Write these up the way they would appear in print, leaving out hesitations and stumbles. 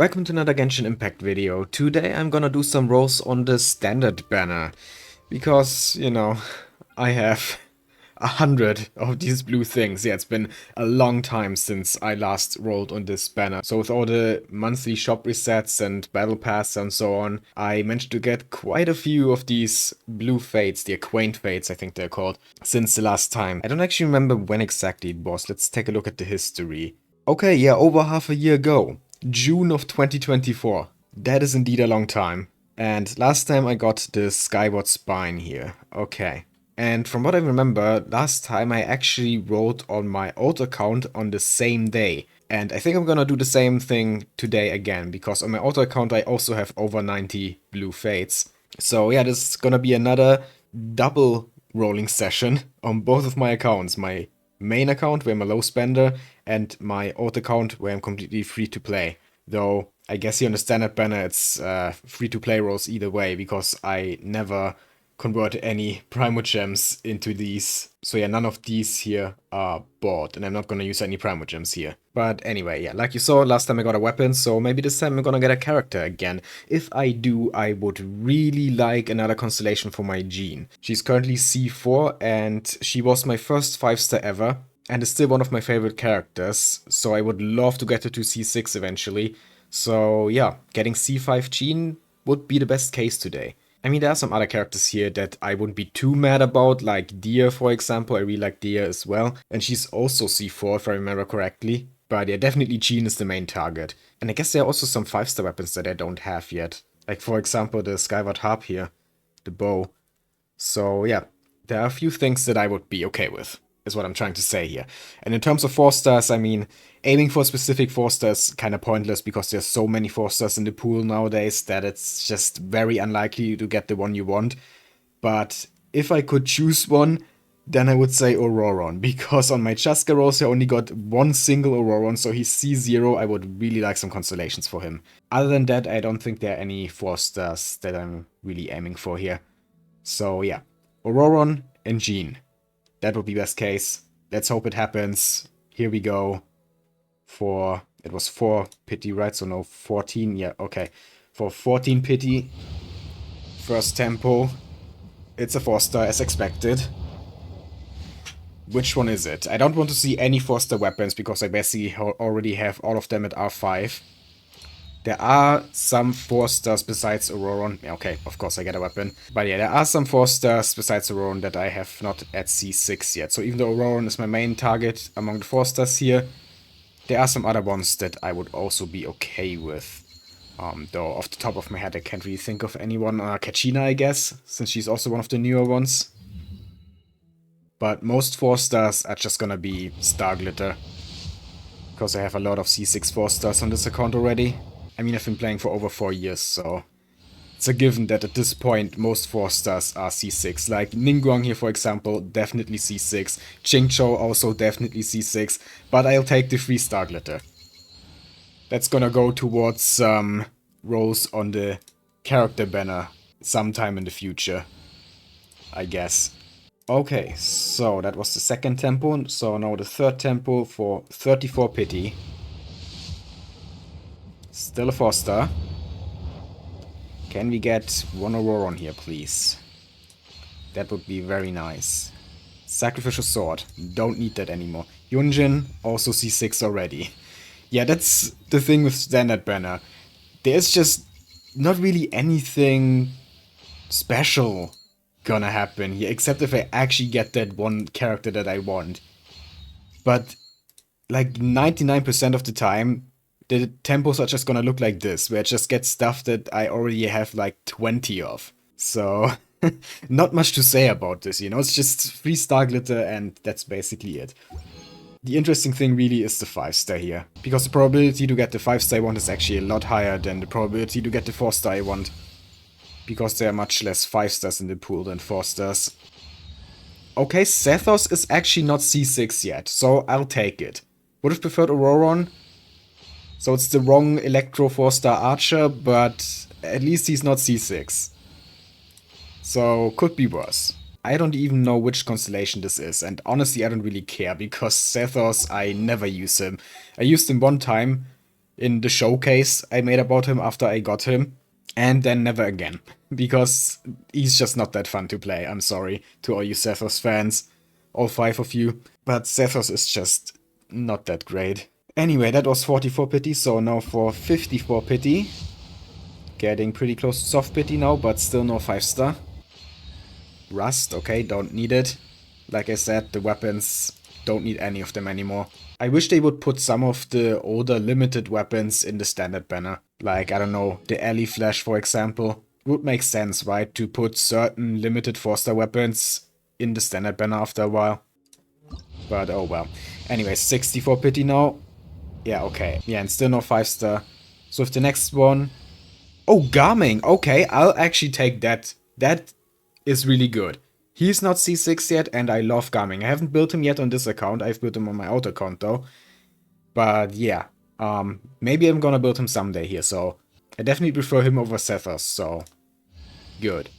Welcome to another Genshin Impact video. Today I'm gonna do some rolls on the standard banner. Because, I have 100 of these blue things. Yeah, it's been a long time since I last rolled on this banner. So with all the monthly shop resets and battle pass and so on, I managed to get quite a few of these blue fates, the Acquaint Fates I think they're called, since the last time. I don't actually remember when exactly it was. Let's take a look at the history. Okay, yeah, over half a year ago. June of 2024. That is indeed a long time. And last time I got the Skyward Spine here. Okay. And from what I remember, last time I actually rolled on my old account on the same day. And I think I'm gonna do the same thing today again, because on my auto account I also have over 90 blue fates. So yeah, this is gonna be another double rolling session on both of my accounts. My main account where I'm a low spender and my old account where I'm completely free to play. Though I guess here on the standard banner it's free to play rolls either way because I never convert any Primogems into these. So yeah, none of these here are bought, and I'm not gonna use any Primogems here. But anyway, yeah, like you saw, last time I got a weapon, so maybe this time I'm gonna get a character again. If I do, I would really like another constellation for my Jean. She's currently C4, and she was my first 5-star ever, and is still one of my favorite characters, so I would love to get her to C6 eventually. So yeah, getting C5 Jean would be the best case today. I mean, there are some other characters here that I wouldn't be too mad about, like Dia, for example. I really like Dia as well. And she's also C4, if I remember correctly. But yeah, definitely Jean is the main target. And I guess there are also some 5-star weapons that I don't have yet. Like, for example, the Skyward Harp here. The bow. So yeah, there are a few things that I would be okay with, is what I'm trying to say here. And in terms of 4-stars, I mean, aiming for a specific 4-star is kind of pointless because there's so many 4-stars in the pool nowadays that it's just very unlikely to get the one you want. But if I could choose one, then I would say Auroron, because on my Chaska rolls I only got one single Auroron, so he's C0. I would really like some constellations for him. Other than that, I don't think there are any 4-stars that I'm really aiming for here. So yeah, Auroron and Jean. That would be best case. Let's hope it happens. Here we go. It was 4 pity, right? So no, 14. Yeah, okay. For 14 pity, first tempo. It's a 4-star as expected. Which one is it? I don't want to see any 4-star weapons because I basically already have all of them at R5. There are some 4-stars besides Auroron. Yeah, okay, of course I get a weapon. But yeah, there are some 4-stars besides Auroron that I have not at C6 yet. So even though Auroron is my main target among the 4-stars here, there are some other ones that I would also be okay with. Though off the top of my head I can't really think of anyone. Kachina, I guess, since she's also one of the newer ones. But most 4-stars are just gonna be Star Glitter. Because I have a lot of C6 4-stars on this account already. I mean, I've been playing for over 4 years, so it's a given that at this point most 4-stars are C6. Like Ningguang here, for example, definitely C6. Qingqiu also definitely C6. But I'll take the 3-star glitter. That's gonna go towards rolls on the character banner sometime in the future, I guess. Okay, so that was the second tempo. So now the third tempo for 34 pity. Still a 4-star. Can we get one Auroron here, please? That would be very nice. Sacrificial Sword. Don't need that anymore. Yunjin, also C6 already. Yeah, that's the thing with standard banner. There's just not really anything special gonna happen here, except if I actually get that one character that I want. But like 99% of the time, the tempos are just gonna look like this, where I just get stuff that I already have like 20 of. So, not much to say about this, it's just 3-star glitter and that's basically it. The interesting thing really is the 5-star here, because the probability to get the 5-star I want is actually a lot higher than the probability to get the 4-star I want, because there are much less 5-stars in the pool than 4-stars. Okay, Sethos is actually not C6 yet, so I'll take it. Would have preferred Auroron. So it's the wrong Electro 4-star Archer, but at least he's not C6. So, could be worse. I don't even know which constellation this is, and honestly I don't really care, because Sethos, I never use him. I used him one time, in the showcase I made about him after I got him, and then never again. Because he's just not that fun to play, I'm sorry to all you Zethos fans, all 5 of you, but Zethos is just not that great. Anyway, that was 44 pity, so now for 54 pity. Getting pretty close to soft pity now, but still no 5-star. Rust, okay, don't need it. Like I said, the weapons, don't need any of them anymore. I wish they would put some of the older limited weapons in the standard banner. Like, I don't know, the alley flash for example. Would make sense, right, to put certain limited 4-star weapons in the standard banner after a while. But oh well. Anyway, 64 pity now. Yeah, okay. Yeah, and still no 5-star. So if the next one... Oh, Garming! Okay, I'll actually take that. That is really good. He's not C6 yet, and I love Garming. I haven't built him yet on this account. I've built him on my auto account, though. But yeah, maybe I'm gonna build him someday here, so... I definitely prefer him over Zethos, so... Good.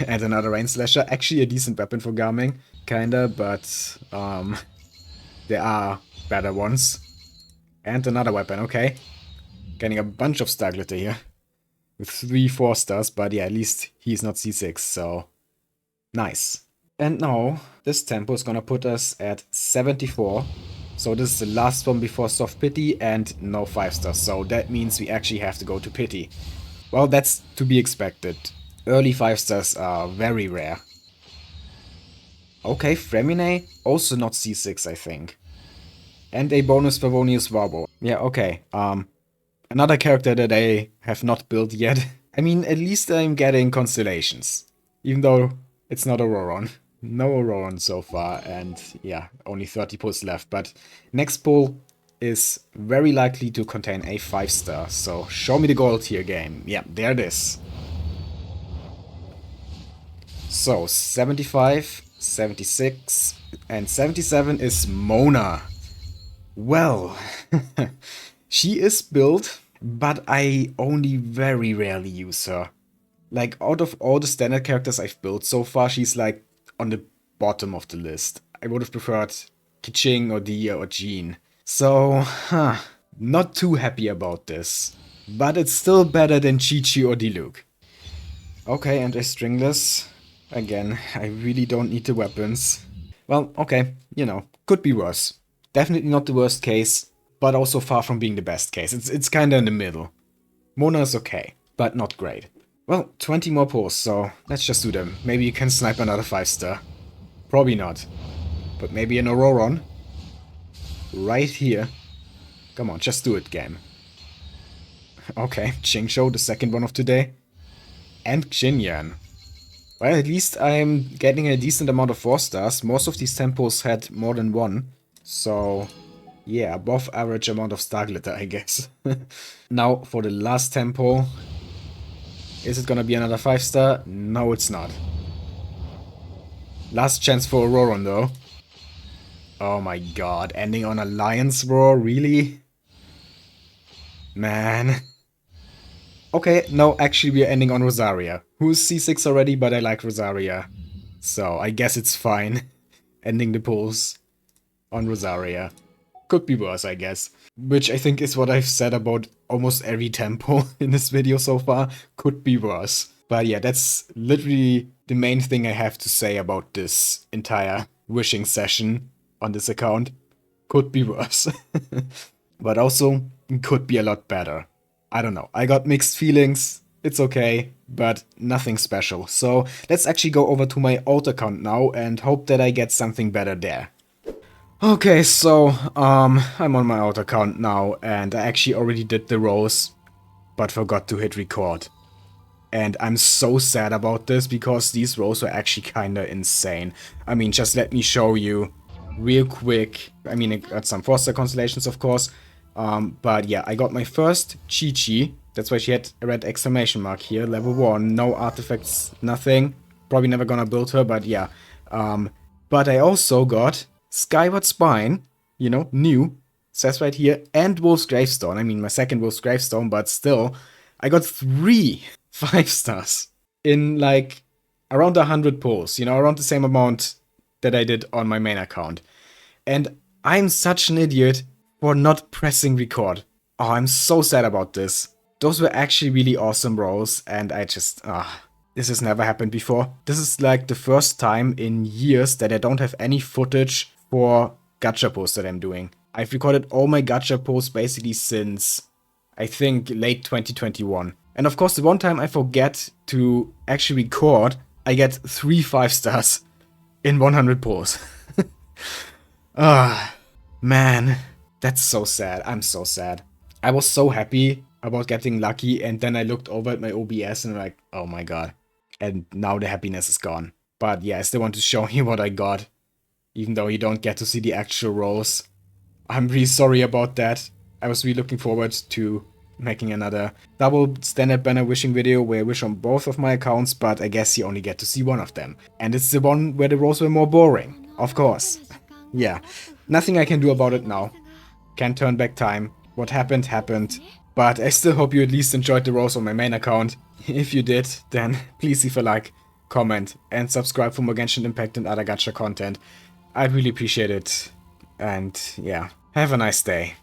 And another Rain Slasher. Actually a decent weapon for Garming. Kinda, but... there are better ones. And another weapon, okay. Getting a bunch of Star Glitter here. With 3 4-stars, but yeah, at least he's not C6, so... Nice. And now, this tempo is gonna put us at 74. So this is the last one before soft pity and no 5-stars. So that means we actually have to go to pity. Well, that's to be expected. Early 5-stars are very rare. Okay, Fremine, also not C6, I think. And a bonus Favonius Warbo. Yeah, okay. Another character that I have not built yet. I mean, at least I'm getting constellations. Even though it's not Auroron. No Auroron so far, and yeah, only 30 pulls left. But next pull is very likely to contain a 5-star. So show me the gold here, game. Yeah, there it is. So 75, 76, and 77 is Mona. Well, she is built, but I only very rarely use her. Like, out of all the standard characters I've built so far, she's like on the bottom of the list. I would have preferred Keqing or Dia or Jean. So, not too happy about this. But it's still better than Chi-Chi or Diluc. Okay, and a Stringless. Again, I really don't need the weapons. Well, okay, you know, could be worse. Definitely not the worst case, but also far from being the best case. It's kinda in the middle. Mona is okay, but not great. Well, 20 more pulls, so let's just do them. Maybe you can snipe another 5-star. Probably not. But maybe an Auroron. Right here. Come on, just do it, game. Okay, Qingshou, the second one of today. And Xinyan. Well, at least I'm getting a decent amount of 4-stars. Most of these tempos had more than one. So, yeah, above average amount of star glitter, I guess. Now, for the last tempo. Is it gonna be another 5-star? No, it's not. Last chance for Auroron, though. Oh my god, ending on a Lion's Roar, really? Man. Okay, no, actually we are ending on Rosaria. Who's C6 already, but I like Rosaria. So, I guess it's fine. Ending the pulls on Rosaria. Could be worse, I guess. Which I think is what I've said about almost every tempo in this video so far. Could be worse. But yeah, that's literally the main thing I have to say about this entire wishing session on this account. Could be worse. But also, could be a lot better. I don't know. I got mixed feelings. It's okay, but nothing special. So let's actually go over to my alt account now and hope that I get something better there. Okay, so, I'm on my auto account now, and I actually already did the rows, but forgot to hit record. And I'm so sad about this, because these rows were actually kinda insane. I mean, just let me show you real quick. I mean, I got some 4-star constellations, of course, but yeah, I got my first Chi-Chi. That's why she had a red exclamation mark here, level 1, no artifacts, nothing. Probably never gonna build her, but yeah. But I also got Skyward Spine, you know, new, says right here, and Wolf's Gravestone. I mean, my second Wolf's Gravestone, but still, I got 3 5-stars in, like, around 100 pulls, you know, around the same amount that I did on my main account. And I'm such an idiot for not pressing record. Oh, I'm so sad about this. Those were actually really awesome rolls, and I just, this has never happened before. This is like the first time in years that I don't have any footage for gacha posts that I'm doing. I've recorded all my gacha posts basically since, I think, late 2021. And of course, the one time I forget to actually record, I get 3 5-stars in 100 pulls. Ah, man, that's so sad. I'm so sad. I was so happy about getting lucky, and then I looked over at my OBS and I'm like, oh my god. And now the happiness is gone. But yeah, I still want to show you what I got, even though you don't get to see the actual rolls. I'm really sorry about that. I was really looking forward to making another double standard banner wishing video where I wish on both of my accounts, but I guess you only get to see one of them. And it's the one where the rolls were more boring, of course. Yeah, nothing I can do about it now. Can't turn back time. What happened, happened. But I still hope you at least enjoyed the rolls on my main account. If you did, then please leave a like, comment, and subscribe for more Genshin Impact and other gacha content. I'd really appreciate it. And yeah, have a nice day.